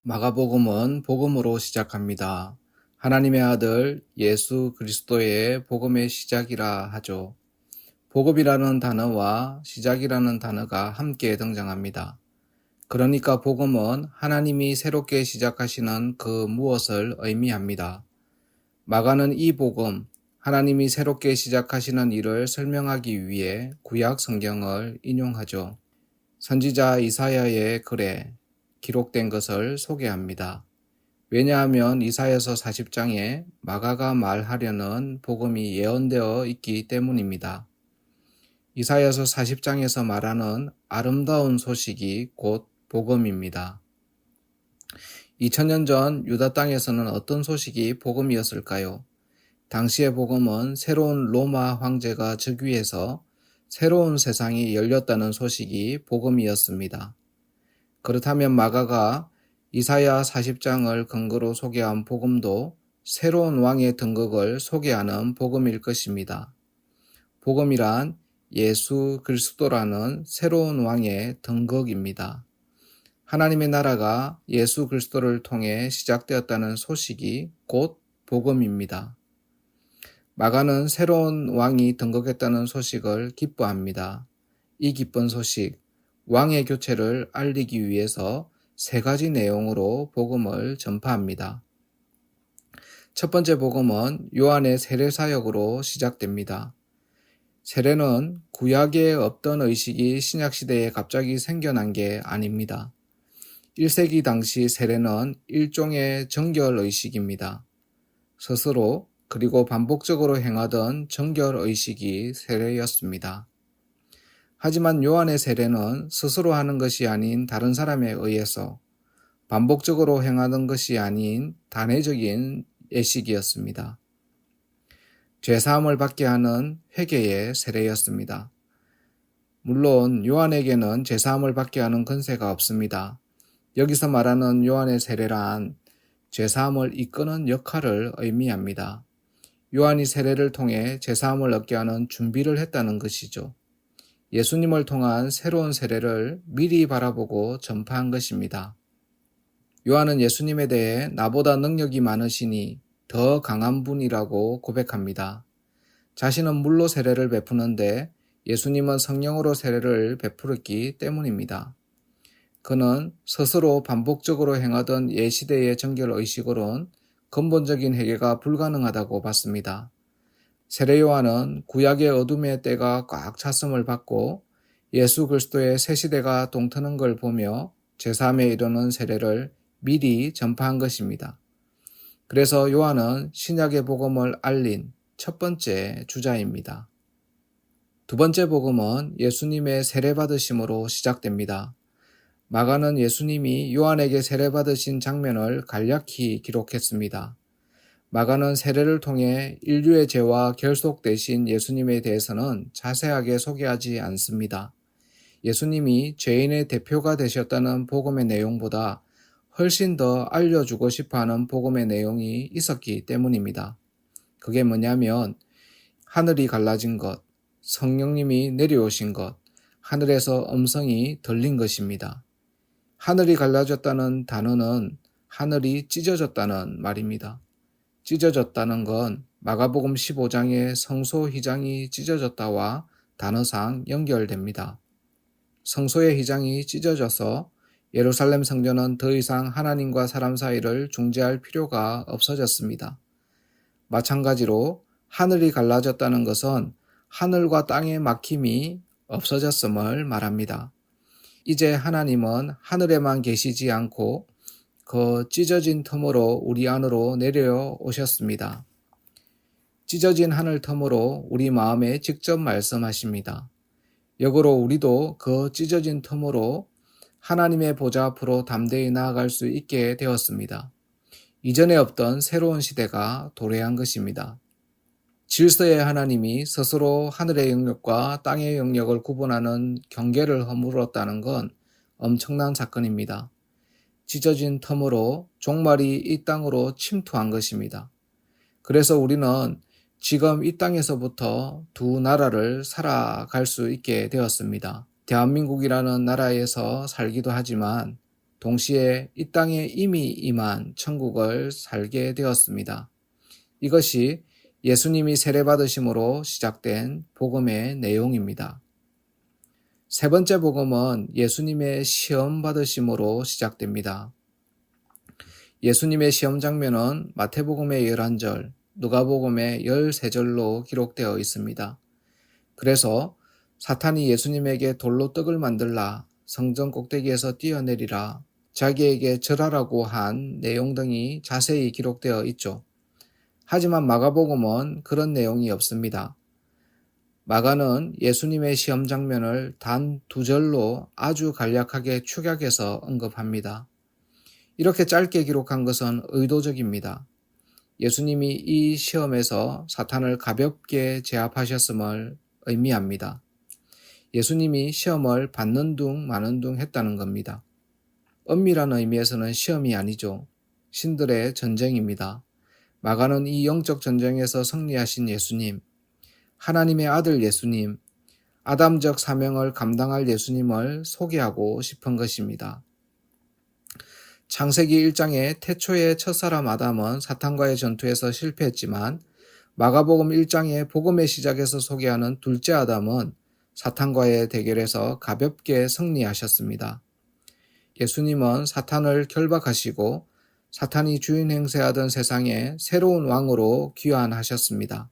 마가복음은 복음으로 시작합니다. 하나님의 아들 예수 그리스도의 복음의 시작이라 하죠. 복음이라는 단어와 시작이라는 단어가 함께 등장합니다. 그러니까 복음은 하나님이 새롭게 시작하시는 그 무엇을 의미합니다. 마가는 이 복음, 하나님이 새롭게 시작하시는 일을 설명하기 위해 구약 성경을 인용하죠. 선지자 이사야의 글에 기록된 것을 소개합니다. 왜냐하면 이사야서 40장에 마가가 말하려는 복음이 예언되어 있기 때문입니다. 이사야서 40장에서 말하는 아름다운 소식이 곧 복음입니다. 2000년 전 유다 땅에서는 어떤 소식이 복음이었을까요? 당시의 복음은 새로운 로마 황제가 즉위해서 새로운 세상이 열렸다는 소식이 복음이었습니다. 그렇다면 마가가 이사야 40장을 근거로 소개한 복음도 새로운 왕의 등극을 소개하는 복음일 것입니다. 복음이란 예수 그리스도라는 새로운 왕의 등극입니다. 하나님의 나라가 예수 그리스도를 통해 시작되었다는 소식이 곧 복음입니다. 마가는 새로운 왕이 등극했다는 소식을 기뻐합니다. 이 기쁜 소식, 왕의 교체를 알리기 위해서 세 가지 내용으로 복음을 전파합니다. 첫 번째 복음은 요한의 세례 사역으로 시작됩니다. 세례는 구약에 없던 의식이 신약시대에 갑자기 생겨난 게 아닙니다. 1세기 당시 세례는 일종의 정결 의식입니다. 스스로 그리고 반복적으로 행하던 정결 의식이 세례였습니다. 하지만 요한의 세례는 스스로 하는 것이 아닌 다른 사람에 의해서 반복적으로 행하는 것이 아닌 단회적인 예식이었습니다. 죄사함을 받게 하는 회개의 세례였습니다. 물론 요한에게는 죄사함을 받게 하는 권세가 없습니다. 여기서 말하는 요한의 세례란 죄사함을 이끄는 역할을 의미합니다. 요한이 세례를 통해 죄사함을 얻게 하는 준비를 했다는 것이죠. 예수님을 통한 새로운 세례를 미리 바라보고 전파한 것입니다. 요한은 예수님에 대해 나보다 능력이 많으시니 더 강한 분이라고 고백합니다. 자신은 물로 세례를 베푸는데 예수님은 성령으로 세례를 베풀었기 때문입니다. 그는 스스로 반복적으로 행하던 예시대의 정결 의식으론 근본적인 회개가 불가능하다고 봤습니다. 세례 요한은 구약의 어둠의 때가 꽉 찼음을 받고 예수 그리스도의 새 시대가 동트는 걸 보며 제사함에 이르는 세례를 미리 전파한 것입니다. 그래서 요한은 신약의 복음을 알린 첫 번째 주자입니다. 두 번째 복음은 예수님의 세례받으심으로 시작됩니다. 마가는 예수님이 요한에게 세례받으신 장면을 간략히 기록했습니다. 마가는 세례를 통해 인류의 죄와 결속되신 예수님에 대해서는 자세하게 소개하지 않습니다. 예수님이 죄인의 대표가 되셨다는 복음의 내용보다 훨씬 더 알려주고 싶어하는 복음의 내용이 있었기 때문입니다. 그게 뭐냐면 하늘이 갈라진 것, 성령님이 내려오신 것, 하늘에서 음성이 들린 것입니다. 하늘이 갈라졌다는 단어는 하늘이 찢어졌다는 말입니다. 찢어졌다는 건 마가복음 15장의 성소 휘장이 찢어졌다와 단어상 연결됩니다. 성소의 휘장이 찢어져서 예루살렘 성전은 더 이상 하나님과 사람 사이를 중재할 필요가 없어졌습니다. 마찬가지로 하늘이 갈라졌다는 것은 하늘과 땅의 막힘이 없어졌음을 말합니다. 이제 하나님은 하늘에만 계시지 않고 그 찢어진 틈으로 우리 안으로 내려오셨습니다. 찢어진 하늘 틈으로 우리 마음에 직접 말씀하십니다. 역으로 우리도 그 찢어진 틈으로 하나님의 보좌 앞으로 담대히 나아갈 수 있게 되었습니다. 이전에 없던 새로운 시대가 도래한 것입니다. 질서의 하나님이 스스로 하늘의 영역과 땅의 영역을 구분하는 경계를 허물었다는 건 엄청난 사건입니다. 찢어진 틈으로 종말이 이 땅으로 침투한 것입니다. 그래서 우리는 지금 이 땅에서부터 두 나라를 살아갈 수 있게 되었습니다. 대한민국이라는 나라에서 살기도 하지만 동시에 이 땅에 이미 임한 천국을 살게 되었습니다. 이것이 예수님이 세례받으심으로 시작된 복음의 내용입니다. 세 번째 복음은 예수님의 시험 받으심으로 시작됩니다. 예수님의 시험 장면은 마태복음의 11절, 누가복음의 13절로 기록되어 있습니다. 그래서 사탄이 예수님에게 돌로 떡을 만들라, 성전 꼭대기에서 뛰어내리라, 자기에게 절하라고 한 내용 등이 자세히 기록되어 있죠. 하지만 마가복음은 그런 내용이 없습니다. 마가는 예수님의 시험 장면을 단 2절로 아주 간략하게 축약해서 언급합니다. 이렇게 짧게 기록한 것은 의도적입니다. 예수님이 이 시험에서 사탄을 가볍게 제압하셨음을 의미합니다. 예수님이 시험을 받는 둥 마는 둥 했다는 겁니다. 엄밀한 의미에서는 시험이 아니죠. 신들의 전쟁입니다. 마가는 이 영적 전쟁에서 승리하신 예수님, 하나님의 아들 예수님, 아담적 사명을 감당할 예수님을 소개하고 싶은 것입니다. 창세기 1장의 태초의 첫사람 아담은 사탄과의 전투에서 실패했지만 마가복음 1장의 복음의 시작에서 소개하는 둘째 아담은 사탄과의 대결에서 가볍게 승리하셨습니다. 예수님은 사탄을 결박하시고 사탄이 주인 행세하던 세상에 새로운 왕으로 귀환하셨습니다.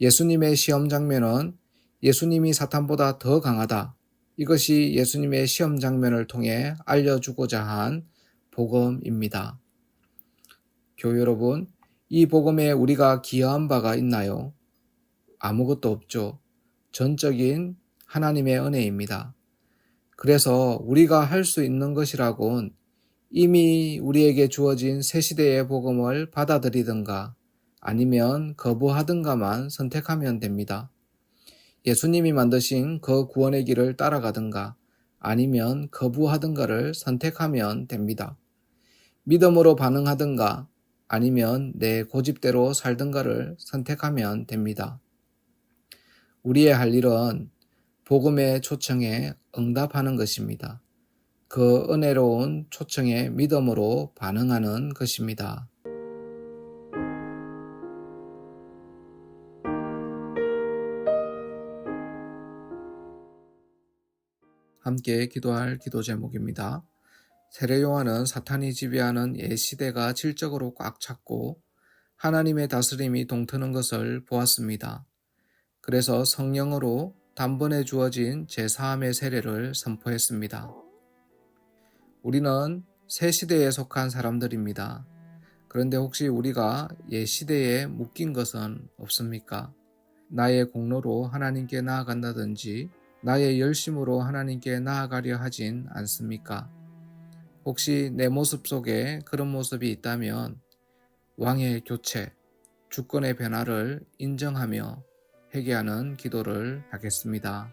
예수님의 시험 장면은 예수님이 사탄보다 더 강하다. 이것이 예수님의 시험 장면을 통해 알려주고자 한 복음입니다. 교회 여러분, 이 복음에 우리가 기여한 바가 있나요? 아무것도 없죠. 전적인 하나님의 은혜입니다. 그래서 우리가 할 수 있는 것이라곤 이미 우리에게 주어진 새 시대의 복음을 받아들이든가 아니면 거부하든가만 선택하면 됩니다. 예수님이 만드신 그 구원의 길을 따라가든가 아니면 거부하든가를 선택하면 됩니다. 믿음으로 반응하든가 아니면 내 고집대로 살든가를 선택하면 됩니다. 우리의 할 일은 복음의 초청에 응답하는 것입니다. 그 은혜로운 초청에 믿음으로 반응하는 것입니다. 함께 기도할 기도 제목입니다. 세례 요한은 사탄이 지배하는 옛 시대가 질적으로 꽉 찼고 하나님의 다스림이 동트는 것을 보았습니다. 그래서 성령으로 단번에 주어진 제4함의 세례를 선포했습니다. 우리는 새 시대에 속한 사람들입니다. 그런데 혹시 우리가 옛 시대에 묶인 것은 없습니까? 나의 공로로 하나님께 나아간다든지 나의 열심으로 하나님께 나아가려 하진 않습니까? 혹시 내 모습 속에 그런 모습이 있다면 왕의 교체, 주권의 변화를 인정하며 회개하는 기도를 하겠습니다.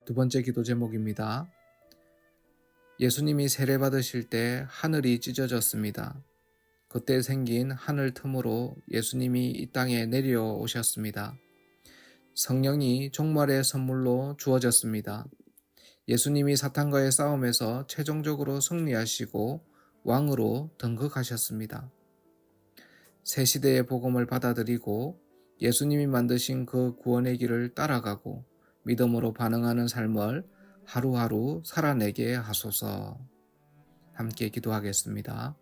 두 번째 기도 제목입니다. 예수님이 세례받으실 때 하늘이 찢어졌습니다. 그때 생긴 하늘 틈으로 예수님이 이 땅에 내려오셨습니다. 성령이 종말의 선물로 주어졌습니다. 예수님이 사탄과의 싸움에서 최종적으로 승리하시고 왕으로 등극하셨습니다. 새 시대의 복음을 받아들이고 예수님이 만드신 그 구원의 길을 따라가고 믿음으로 반응하는 삶을 하루하루 살아내게 하소서. 함께 기도하겠습니다.